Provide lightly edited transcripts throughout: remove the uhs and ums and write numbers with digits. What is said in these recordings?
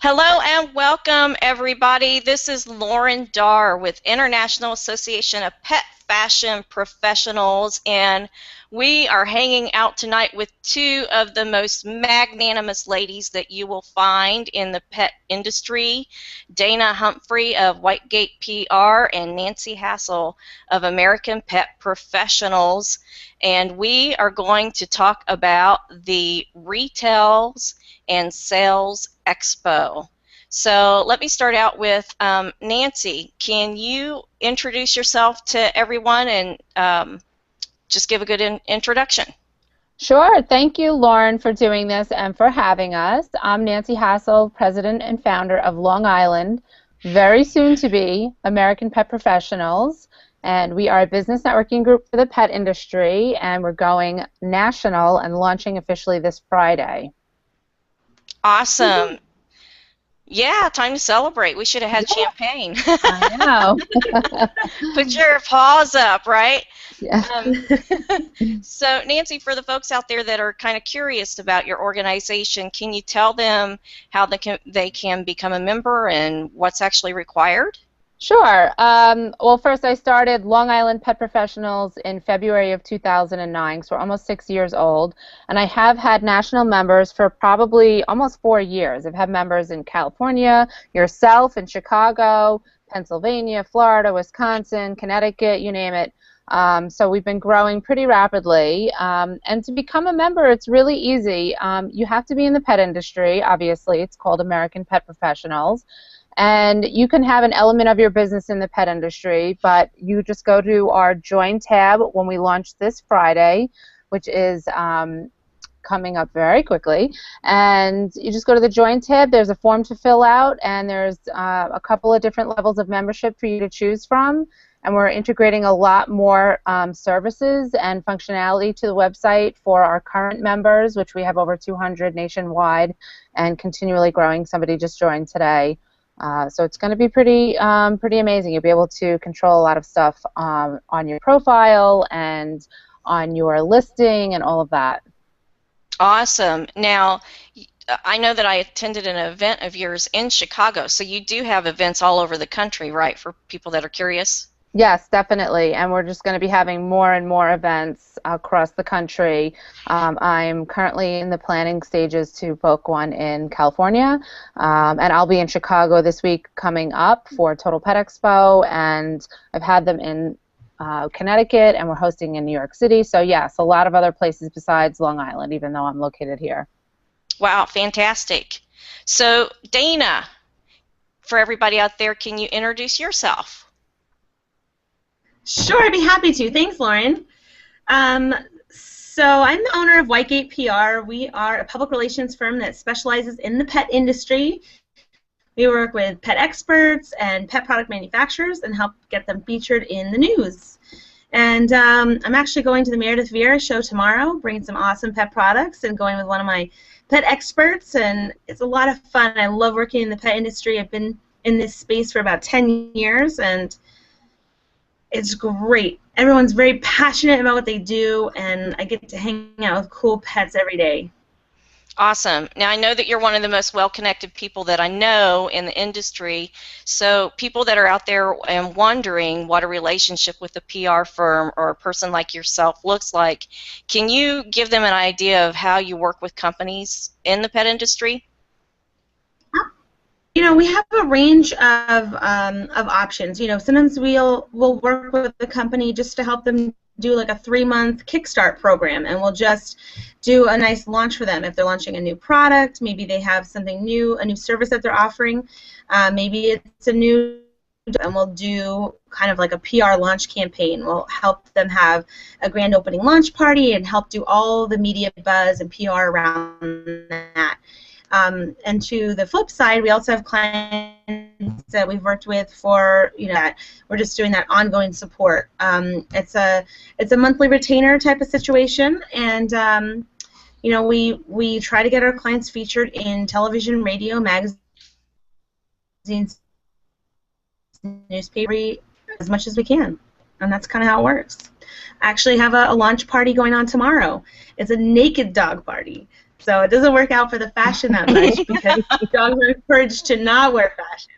Hello and welcome, everybody. This is Lauren Darr with International Association of Pet Fashion Professionals, and we are hanging out tonight with two of the most magnanimous ladies that you will find in the pet industry, Dana Humphrey of Whitegate PR and Nancy Hassel of American Pet Professionals. And we are going to talk about the Re-Tails and Sales Expo. So let me start out with Nancy. Can you introduce yourself to everyone and just give a good introduction? Sure. Thank you, Lauren, for doing this and for having us. I'm Nancy Hassel, president and founder of Long Island, very soon to be American Pet Professionals. And we are a business networking group for the pet industry, and we're going national and launching officially this Friday. Awesome. Yeah, time to celebrate. We should have had champagne. I know. Put your paws up, right? Yeah. So, Nancy, for the folks out there that are kind of curious about your organization, can you tell them how they can become a member and what's actually required? Sure. Well, first I started Long Island Pet Professionals in February of 2009, so we're almost 6 years old. And I have had national members for probably almost 4 years. I've had members in California, yourself, in Chicago, Pennsylvania, Florida, Wisconsin, Connecticut, you name it. So we've been growing pretty rapidly. And to become a member, it's really easy. You have to be in the pet industry, obviously. It's called American Pet Professionals. And you can have an element of your business in the pet industry, but you just go to our Join tab when we launch this Friday, which is coming up very quickly. And you just go to the Join tab. There's a form to fill out, and there's a couple of different levels of membership for you to choose from. And we're integrating a lot more services and functionality to the website for our current members, which we have over 200 nationwide and continually growing. Somebody just joined today. So it's going to be pretty amazing. You'll be able to control a lot of stuff on your profile and on your listing and all of that. Awesome. Now, I know that I attended an event of yours in Chicago, so you do have events all over the country, right, for people that are curious? Yes, definitely, and we're just going to be having more and more events across the country. I'm currently in the planning stages to book one in California, and I'll be in Chicago this week coming up for Total Pet Expo, and I've had them in Connecticut, and we're hosting in New York City. So yes, a lot of other places besides Long Island, even though I'm located here. Wow, fantastic. So Dana, for everybody out there, can you introduce yourself? Sure, I'd be happy to. Thanks, Lauren. So I'm the owner of Whitegate PR. We are a public relations firm that specializes in the pet industry. We work with pet experts and pet product manufacturers and help get them featured in the news. And I'm actually going to the Meredith Vieira show tomorrow, bringing some awesome pet products and going with one of my pet experts. And it's a lot of fun. I love working in the pet industry. I've been in this space for about 10 years, and it's great. Everyone's very passionate about what they do, and I get to hang out with cool pets every day. Awesome. Now, I know that you're one of the most well-connected people that I know in the industry, so people that are out there and wondering what a relationship with a PR firm or a person like yourself looks like, can you give them an idea of how you work with companies in the pet industry? You know, we have a range of options. You know, sometimes we'll work with the company just to help them do like a 3-month kickstart program, and we'll just do a nice launch for them. If they're launching a new product, maybe they have something new, a new service that they're offering, maybe it's a new, and we'll do kind of like a PR launch campaign. We'll help them have a grand opening launch party and help do all the media buzz and PR around that. And to the flip side, we also have clients that we've worked with for, you know, that we're just doing that ongoing support. It's a monthly retainer type of situation, and you know, we try to get our clients featured in television, radio, magazines, newspaper, as much as we can, and that's kind of how it works. I actually have a launch party going on tomorrow. It's a naked dog party. So it doesn't work out for the fashion that much because dogs are encouraged to not wear fashion.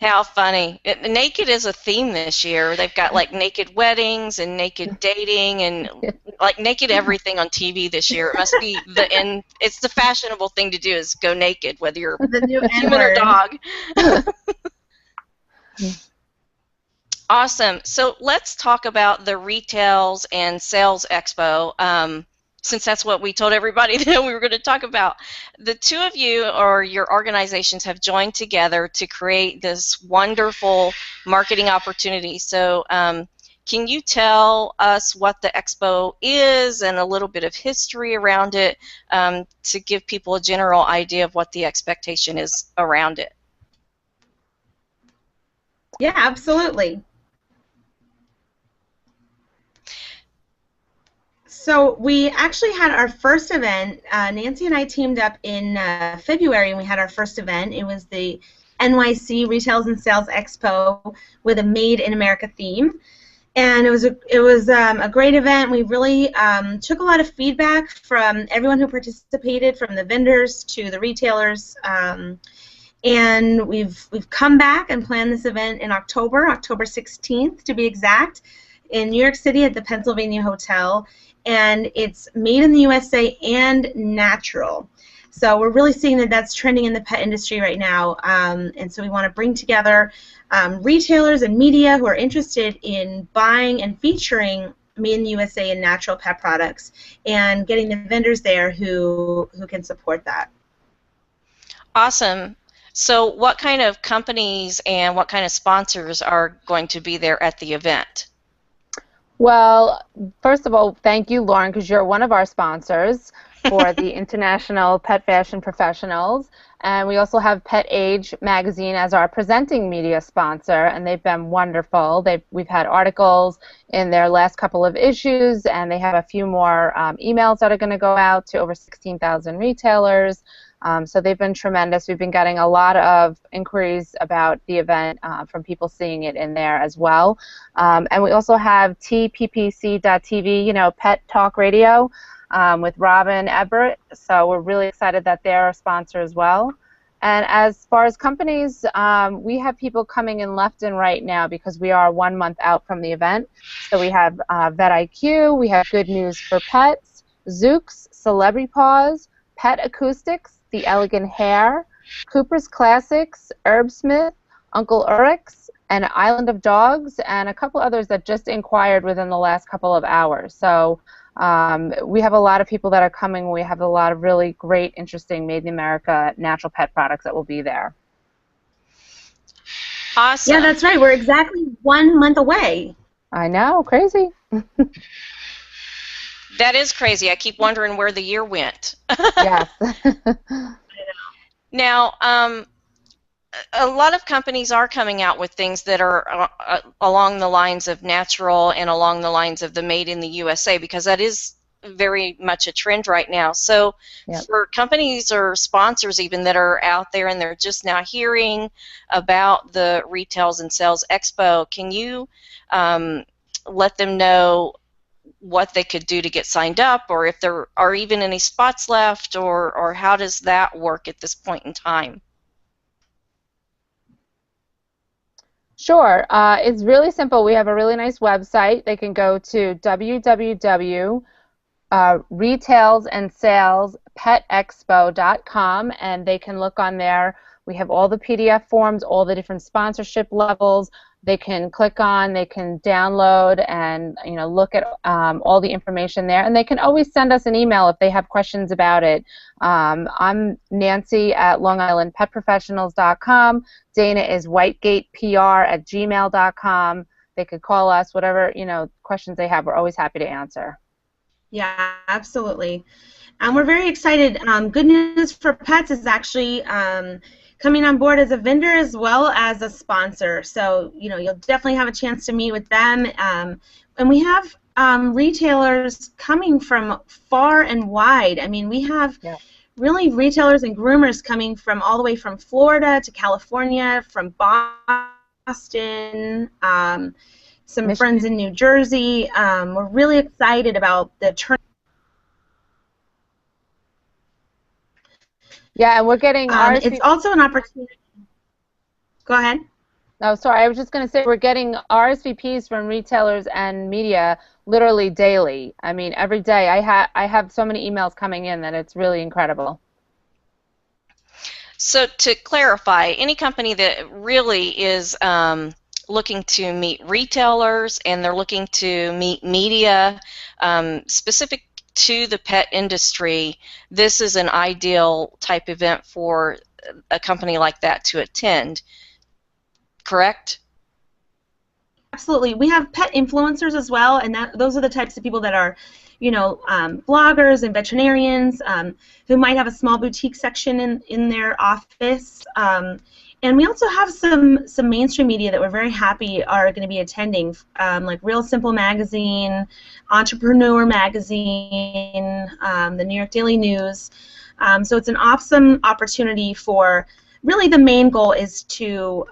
How funny. Naked is a theme this year. They've got like naked weddings and naked dating and like naked everything on TV this year. It must be it's the fashionable thing to do is go naked, whether you're The new human or N-word. dog. Awesome. So let's talk about the Re-Tails and Sales Expo. Since that's what we told everybody that we were going to talk about. The two of you or your organizations have joined together to create this wonderful marketing opportunity. So can you tell us what the expo is and a little bit of history around it to give people a general idea of what the expectation is around it? Yeah, absolutely. So we actually had our first event. Nancy and I teamed up in February, and we had our first event. It was the NYC Re-Tails and Sales Expo with a Made in America theme, and it was a great event. We really took a lot of feedback from everyone who participated, from the vendors to the retailers, and we've come back and planned this event in October 16th to be exact, in New York City at the Pennsylvania Hotel. And it's made in the USA and natural. So we're really seeing that that's trending in the pet industry right now. And so we want to bring together retailers and media who are interested in buying and featuring made in the USA and natural pet products, and getting the vendors there who can support that. Awesome. So what kind of companies and what kind of sponsors are going to be there at the event? Well, first of all, thank you, Laurren, because you're one of our sponsors for the International Pet Fashion Professionals. And we also have Pet Age magazine as our presenting media sponsor, and they've been wonderful. We've had articles in their last couple of issues, and they have a few more emails that are going to go out to over 16,000 retailers. So they've been tremendous. We've been getting a lot of inquiries about the event from people seeing it in there as well. And we also have tppc.tv, Pet Talk Radio, with Robin Everett. So we're really excited that they're a sponsor as well. And as far as companies, we have people coming in left and right now because we are 1 month out from the event. So we have VetIQ, we have Good News for Pets, Zooks, Celebrity Paws, Pet Acoustics, The Elegant Hair, Cooper's Classics, Herbsmith, Uncle Urix, and Island of Dogs, and a couple others that just inquired within the last couple of hours. So we have a lot of people that are coming. We have a lot of really great, interesting Made in America natural pet products that will be there. Awesome. Yeah, that's right. We're exactly 1 month away. I know, crazy. That is crazy. I keep wondering where the year went. Yes. Now, a lot of companies are coming out with things that are along the lines of natural and along the lines of the Made in the USA, because that is very much a trend right now. So Yep. for companies or sponsors even that are out there and they're just now hearing about the Re-Tails and Sales Expo, can you let them know what they could do to get signed up, or if there are even any spots left, or how does that work at this point in time? Sure. It's really simple. We have a really nice website. They can go to www.retailsandsalespetexpo.com, and they can look on there. We have all the PDF forms, all the different sponsorship levels. They can click on, they can download, and look at all the information there. And they can always send us an email if they have questions about it. I'm Nancy at LongIslandPetProfessionals.com. Dana is WhitegatePR@gmail.com. They could call us, whatever questions they have. We're always happy to answer. Yeah, absolutely. We're very excited. Good News for Pets is actually coming on board as a vendor as well as a sponsor. So, you'll definitely have a chance to meet with them. And we have retailers coming from far and wide. I mean, we have really retailers and groomers coming from all the way from Florida to California, from Boston, some friends in New Jersey. We're really excited about the turn. Yeah, and we're getting It's also an opportunity. Go ahead. Oh, sorry. I was just going to say we're getting RSVPs from retailers and media literally daily. I mean, every day. I have so many emails coming in that it's really incredible. So to clarify, any company that really is looking to meet retailers and they're looking to meet media specific to the pet industry, this is an ideal type event for a company like that to attend, correct? Absolutely. We have pet influencers as well, and those are the types of people that are, bloggers and veterinarians who might have a small boutique section in their office. And we also have some mainstream media that we're very happy are going to be attending, like Real Simple Magazine, Entrepreneur Magazine, the New York Daily News. So it's an awesome opportunity for. Really, the main goal is to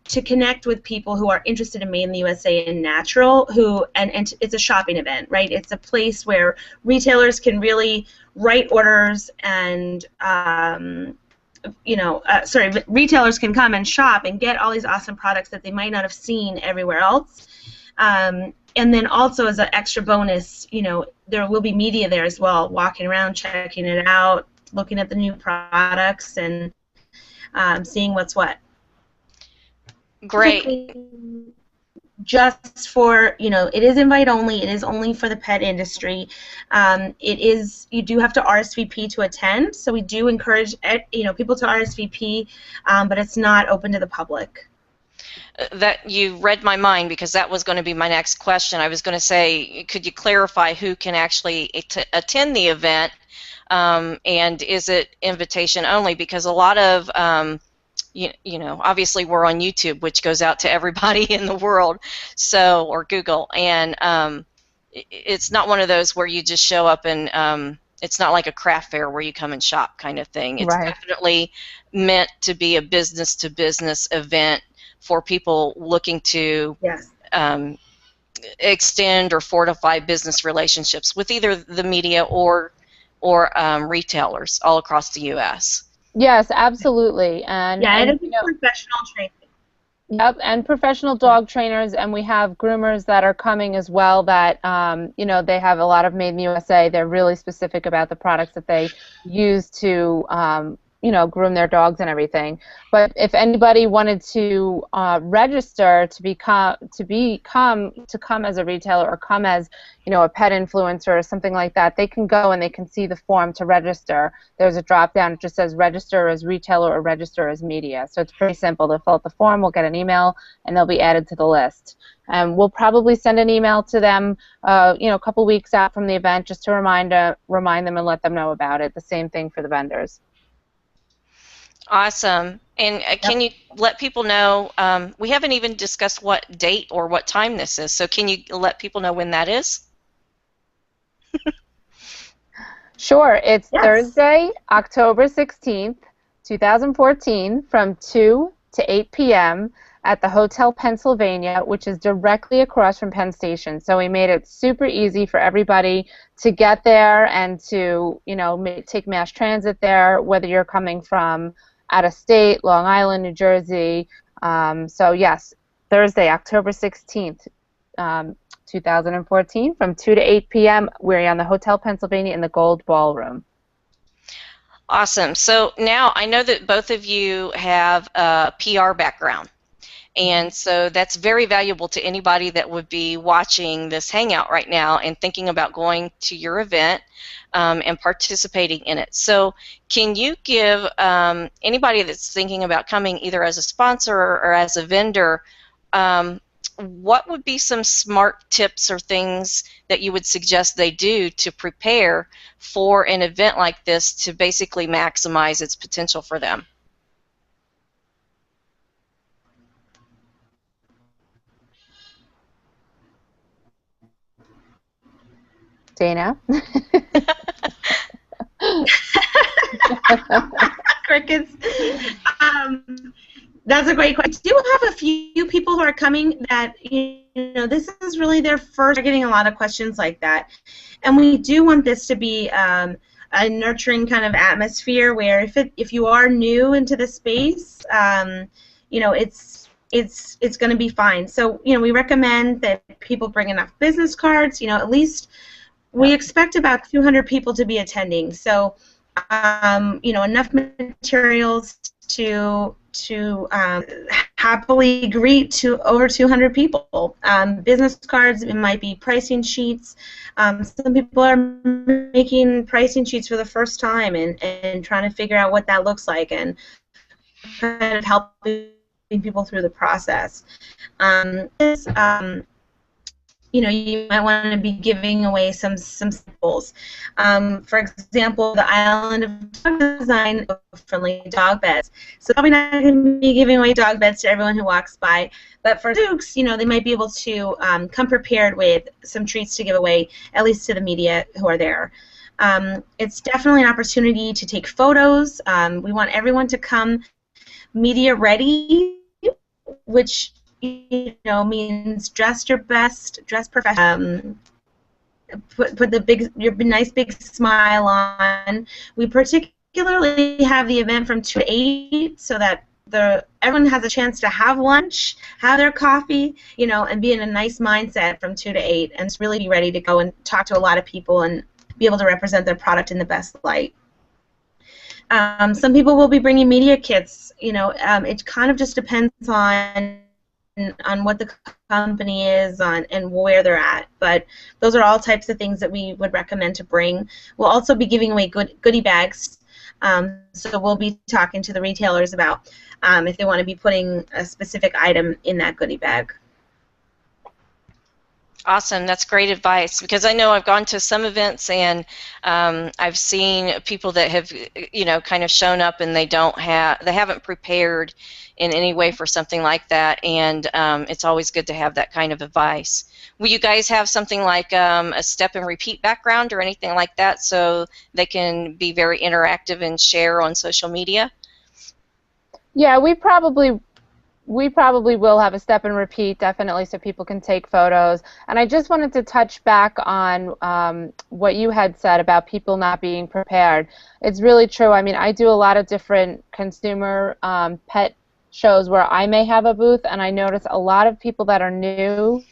connect with people who are interested in Made in the USA and natural. And it's a shopping event, right? It's a place where retailers can really write orders and retailers can come and shop and get all these awesome products that they might not have seen everywhere else. And then also as an extra bonus, there will be media there as well, walking around, checking it out, looking at the new products, and seeing what's what. Great. Just for, it is invite only. It is only for the pet industry. You do have to RSVP to attend, so we do encourage, people to RSVP, but it's not open to the public. That you read my mind, because that was going to be my next question. I was going to say, could you clarify who can actually attend the event? And is it invitation only? Because a lot of, obviously we're on YouTube, which goes out to everybody in the world, or Google, and it's not one of those where you just show up and it's not like a craft fair where you come and shop kind of thing. It's definitely meant to be a business-to-business event for people looking to extend or fortify business relationships with either the media or retailers all across the U.S. Yes, absolutely. And it is professional training. Yep, and professional dog trainers, and we have groomers that are coming as well that, they have a lot of Made in the USA. They're really specific about the products that they use to, groom their dogs and everything. But if anybody wanted to register to come as a retailer or come as, a pet influencer or something like that, they can go and they can see the form to register. There's a drop down. It just says register as retailer or register as media. So it's pretty simple. They'll fill out the form, we'll get an email, and they'll be added to the list. And we'll probably send an email to them, a couple weeks out from the event, just to remind them and let them know about it. The same thing for the vendors. Awesome. And can you let people know, we haven't even discussed what date or what time this is, so can you let people know when that is? Sure. It's Thursday, October 16th, 2014, from 2 to 8 p.m. at the Hotel Pennsylvania, which is directly across from Penn Station. So we made it super easy for everybody to get there and to, take mass transit there, whether you're coming from out of state, Long Island, New Jersey. So yes, Thursday, October 16th, 2014, from 2 to 8 p.m. We're on the Hotel Pennsylvania in the Gold Ballroom. Awesome. So now I know that both of you have a PR background, and so that's very valuable to anybody that would be watching this hangout right now and thinking about going to your event and participating in it. So can you give anybody that's thinking about coming either as a sponsor or as a vendor, what would be some smart tips or things that you would suggest they do to prepare for an event like this to basically maximize its potential for them? Dana? Crickets. That's a great question. I do have a few people who are coming that, this is really their first. They're getting a lot of questions like that. And we do want this to be a a nurturing kind of atmosphere where if you are new into the space, you know, it's going to be fine. So, you know, we recommend that people bring enough business cards. You know, at least we expect about 200 people to be attending. So, you know, enough materials to happily greet to over 200 people. Business cards, it might be pricing sheets. Some people are making pricing sheets for the first time and trying to figure out what that looks like and kind of helping people through the process. You know, you might want to be giving away some samples. For example, the Island of Dog Design friendly dog beds. So probably not going to be giving away dog beds to everyone who walks by, but for Dukes, you know, they might be able to come prepared with some treats to give away, at least to the media who are there. It's definitely an opportunity to take photos. We want everyone to come media ready, which, you know, means dress your best, dress professional. Put your nice big smile on. We particularly have the event from 2 to 8 so that everyone has a chance to have lunch, have their coffee, you know, and be in a nice mindset from 2 to 8, and really be ready to go and talk to a lot of people and be able to represent their product in the best light. Some people will be bringing media kits. You know, it kind of just depends on what the company is and where they're at, but those are all types of things that we would recommend to bring. We'll also be giving away goodie bags, so we'll be talking to the retailers about if they want to be putting a specific item in that goodie bag. Awesome, that's great advice, because I know I've gone to some events and I've seen people that have, you know, kind of shown up and they haven't prepared in any way for something like that, and it's always good to have that kind of advice. Will you guys have something like a step and repeat background or anything like that so they can be very interactive and share on social media? Yeah, we probably will have a step and repeat, definitely, so people can take photos. And I just wanted to touch back on what you had said about people not being prepared. It's really true. I mean, I do a lot of different consumer pet shows where I may have a booth, and I notice a lot of people that are new,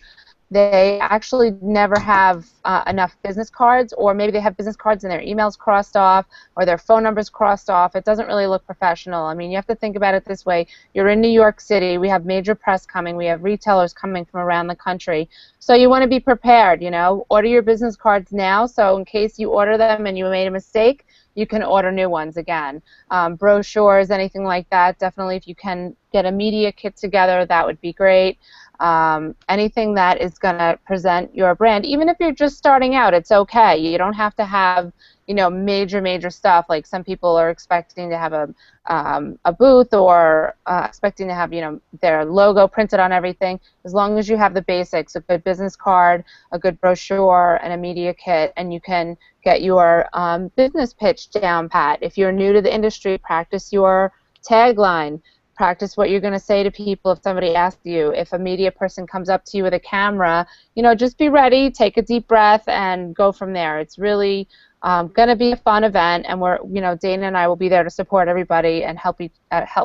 they actually never have enough business cards, or maybe they have business cards and their emails crossed off or their phone numbers crossed off. It doesn't really look professional. I mean, you have to think about it this way. You're in New York City. We have major press coming. We have retailers coming from around the country. So you want to be prepared, you know. Order your business cards now, so in case you order them and you made a mistake, you can order new ones again. Brochures, anything like that, definitely if you can get a media kit together, that would be great. Anything that is going to present your brand, even if you're just starting out, it's okay. You don't have to have, you know, major stuff. Like some people are expecting to have a booth or expecting to have, you know, their logo printed on everything. As long as you have the basics, a good business card, a good brochure, and a media kit, and you can get your business pitch down pat. If you're new to the industry, practice your tagline. Practice what you're going to say to people if somebody asks you. If a media person comes up to you with a camera, you know, just be ready, take a deep breath, and go from there. It's really going to be a fun event, and we're, you know, Dana and I will be there to support everybody and help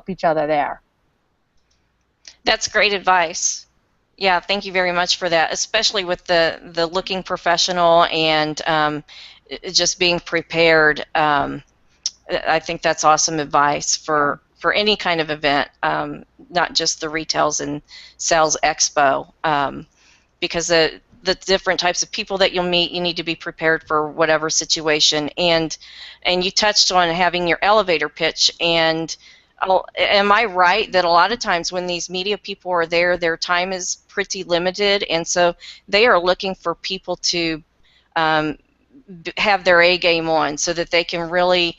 each other there. That's great advice. Yeah, thank you very much for that, especially with the looking professional and just being prepared. I think that's awesome advice for any kind of event, not just the Re-Tails and Sales Expo, because the different types of people that you'll meet, you need to be prepared for whatever situation. And you touched on having your elevator pitch, and am I right that a lot of times when these media people are there, their time is pretty limited, and so they are looking for people to have their A game on so that they can really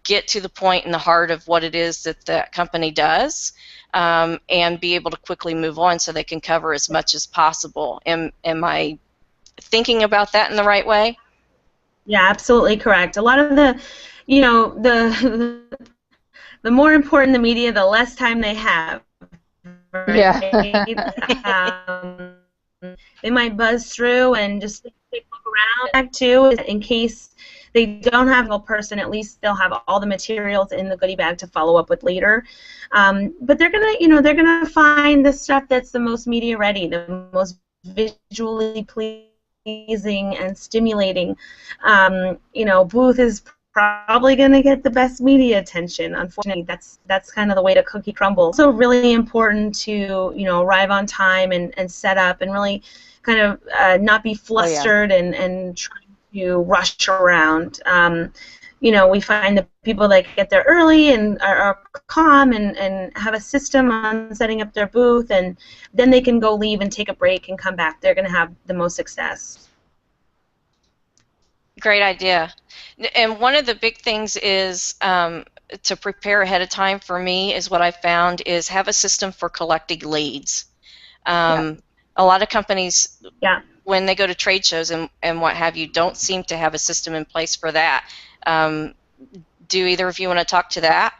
get to the point in the heart of what it is that the company does, and be able to quickly move on so they can cover as much as possible. Am I thinking about that in the right way? Yeah, absolutely correct. A lot of the, you know, the more important the media, the less time they have. Right? Yeah. They might buzz through and just take a look around too, in case they don't have a person, at least they'll have all the materials in the goodie bag to follow up with later. But they're gonna, they're gonna find the stuff that's the most media ready, the most visually pleasing and stimulating. Booth is probably going to get the best media attention. Unfortunately, that's kind of the way to cookie crumble. Also really important to, arrive on time and set up and really kind of not be flustered and trying to rush around. We find the people that get there early and are calm and have a system on setting up their booth, and then they can go leave and take a break and come back. They're going to have the most success. Great idea. And one of the big things is to prepare ahead of time for me is what I found is have a system for collecting leads. A lot of companies, when they go to trade shows and what have you, don't seem to have a system in place for that. Do either of you want to talk to that?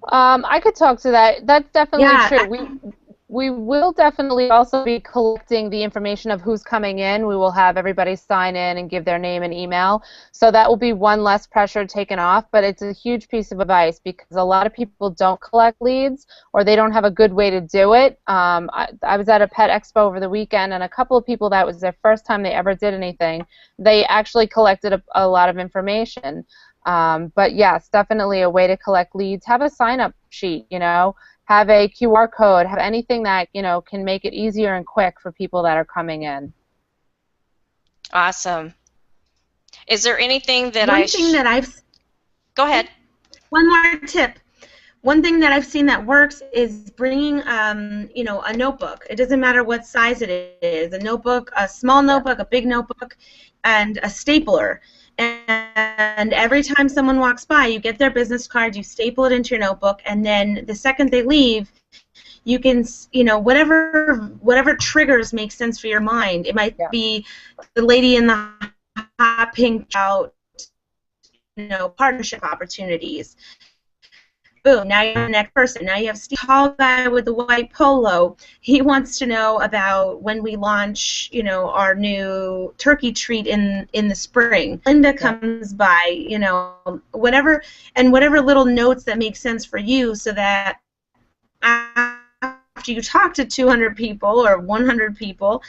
I could talk to that. That's definitely true. We will definitely also be collecting the information of who's coming in. We will have everybody sign in and give their name and email. So that will be one less pressure taken off, but it's a huge piece of advice because a lot of people don't collect leads or they don't have a good way to do it. I was at a pet expo over the weekend, and a couple of people, that was their first time they ever did anything. They actually collected a lot of information. But yes, definitely a way to collect leads. Have a sign-up sheet, have a QR code, have anything that, can make it easier and quick for people that are coming in. Awesome. Is there anything that Go ahead. One more tip. One thing that I've seen that works is bringing, a notebook. It doesn't matter what size it is. A notebook, a small notebook, a big notebook, and a stapler. And every time someone walks by, you get their business card, you staple it into your notebook, and then the second they leave, you can, whatever triggers make sense for your mind. It might be the lady in the hot pink out, partnership opportunities. Boom, now you're the next person. Now you have Steve, tall guy with the white polo. He wants to know about when we launch, our new turkey treat in the spring. Linda comes by, whatever little notes that make sense for you, so that after you talk to 200 people or 100 people,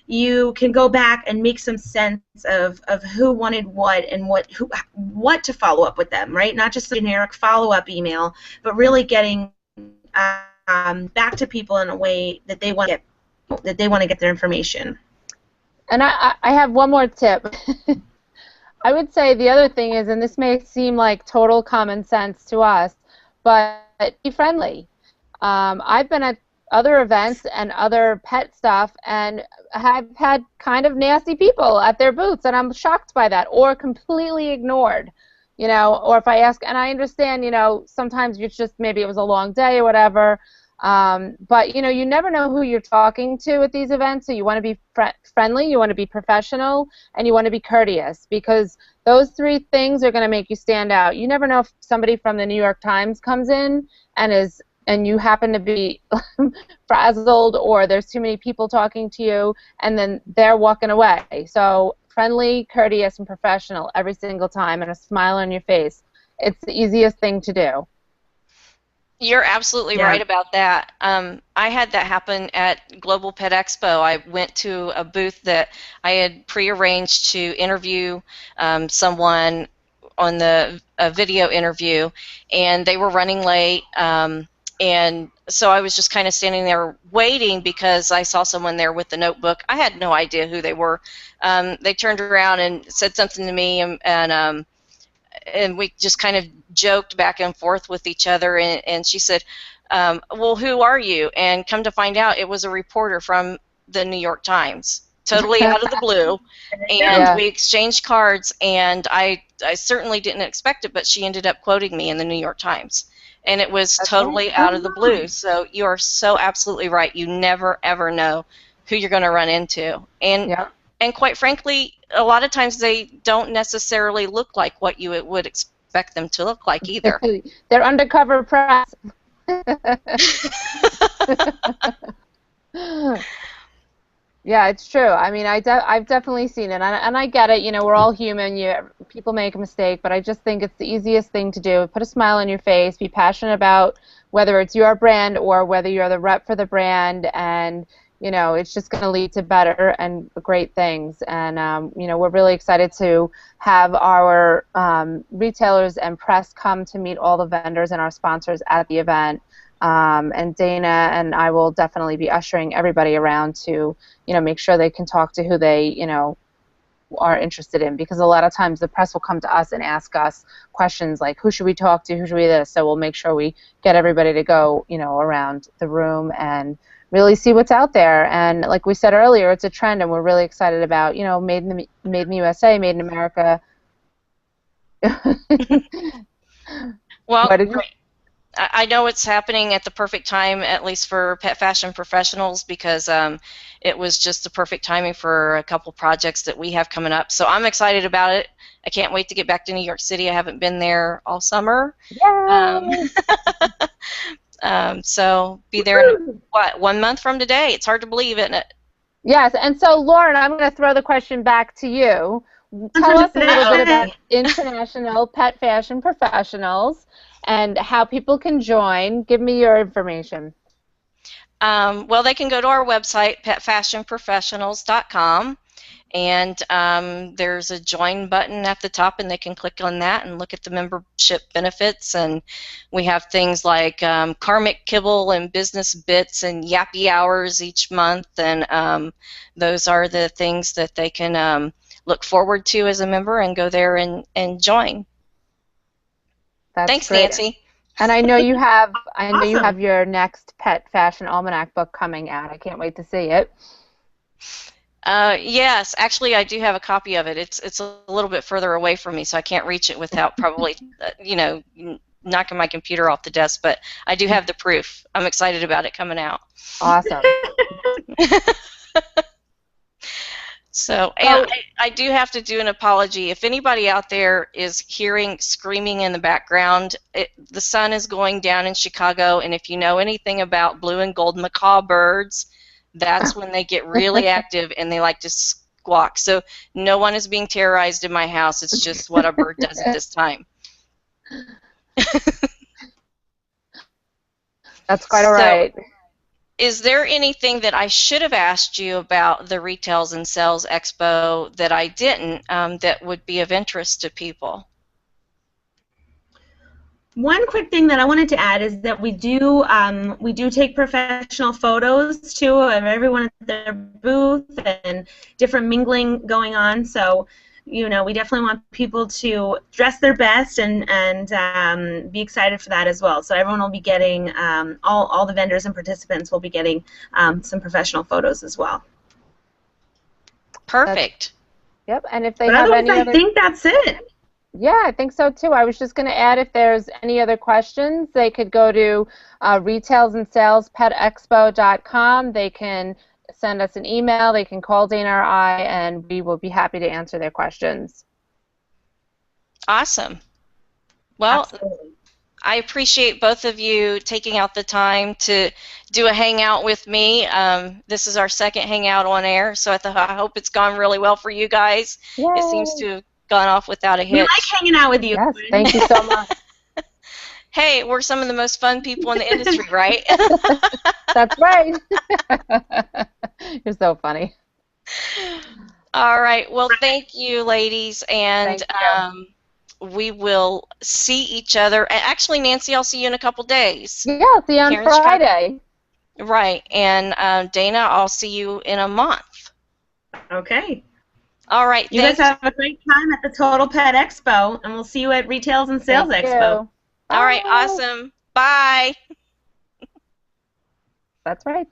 you can go back and make some sense of who wanted what and what to follow up with them, right? Not just a generic follow-up email, but really getting back to people in a way that they want to get their information. And I have one more tip. I would say the other thing is, and this may seem like total common sense to us, but be friendly. I've been at other events and other pet stuff and have had kind of nasty people at their booths, and I'm shocked by that, or completely ignored, or if I ask, and I understand, sometimes it's just maybe it was a long day or whatever, but you never know who you're talking to at these events, so you want to be friendly, you want to be professional, and you want to be courteous, because those three things are going to make you stand out. You never know if somebody from the New York Times comes in and you happen to be frazzled, or there's too many people talking to you, and then they're walking away. So friendly, courteous, and professional every single time, and a smile on your face. It's the easiest thing to do. You're absolutely right about that. I had that happen at Global Pet Expo. I went to a booth that I had prearranged to interview someone on a video interview, and they were running late. And so I was just kind of standing there waiting because I saw someone there with the notebook. I had no idea who they were. They turned around and said something to me, and we just kind of joked back and forth with each other. And she said, well, who are you? And come to find out, it was a reporter from the New York Times, totally out of the blue. And we exchanged cards, and I certainly didn't expect it, but she ended up quoting me in the New York Times. And it was totally out of the blue. So you are so absolutely right. You never, ever know who you're going to run into. And quite frankly, a lot of times they don't necessarily look like what you would expect them to look like either. They're undercover press. Yeah, it's true. I mean, I've definitely seen it, and I get it. You know, we're all human. People make a mistake, but I just think it's the easiest thing to do. Put a smile on your face, be passionate about whether it's your brand or whether you're the rep for the brand, and it's just going to lead to better and great things. And we're really excited to have our retailers and press come to meet all the vendors and our sponsors at the event. And Dana and I will definitely be ushering everybody around to, make sure they can talk to who they, are interested in, because a lot of times the press will come to us and ask us questions like, who should we talk to, who should we this? So we'll make sure we get everybody to go, around the room and really see what's out there. And like we said earlier, it's a trend, and we're really excited about, made in the USA, made in America. Well, What did you? I know it's happening at the perfect time, at least for pet fashion professionals, because it was just the perfect timing for a couple projects that we have coming up. So I'm excited about it. I can't wait to get back to New York City. I haven't been there all summer. Yay! So be there in, 1 month from today. It's hard to believe, isn't it? Yes, and so Laurren, I'm going to throw the question back to you. Tell us a little bit about International Pet Fashion Professionals and how people can join. Give me your information. Well, they can go to our website, petfashionprofessionals.com, and there's a join button at the top, and they can click on that and look at the membership benefits. And we have things like karmic kibble and business bits and yappy hours each month, and those are the things that they can look forward to as a member and go there and join. Thanks, great. Nancy. And I know you have Awesome. your next Pet Fashion Almanac book coming out. I can't wait to see it. Yes, actually, I do have a copy of it. It's a little bit further away from me, so I can't reach it without probably, knocking my computer off the desk. But I do have the proof. I'm excited about it coming out. Awesome. So, and I do have to do an apology. If anybody out there is hearing screaming in the background, the sun is going down in Chicago, and if you know anything about blue and gold macaw birds, that's when they get really active and they like to squawk. So no one is being terrorized in my house. It's just what a bird does at this time. That's quite all right. Is there anything that I should have asked you about the Re-Tails and Sales Expo that I didn't, that would be of interest to people? One quick thing that I wanted to add is that we do take professional photos too of everyone at their booth and different mingling going on. So, we definitely want people to dress their best and be excited for that as well. So everyone will be getting all the vendors and participants will be getting some professional photos as well. Perfect. Yep. And if they But have otherwise, any I think that's it. Yeah, I think so too. I was just going to add, if there's any other questions, they could go to retailsandsalespetexpo.com. They can send us an email. They can call Dana or I, and we will be happy to answer their questions. Awesome. Well, Absolutely. I appreciate both of you taking out the time to do a hangout with me. This is our second hangout on air, so I hope it's gone really well for you guys. Yay. It seems to have gone off without a hitch. We like hanging out with you. Yes, thank you so much. Hey, we're some of the most fun people in the industry, right? That's right. You're so funny. All right. Well, thank you, ladies, and Thank you. we will see each other. Actually, Nancy, I'll see you in a couple days. Yeah, I'll see you on Friday. Right. And Dana, I'll see you in a month. Okay. All right. You guys have a great time at the Total Pet Expo, and we'll see you at Re-Tails and Sales Expo. All right. Awesome. Bye. That's right.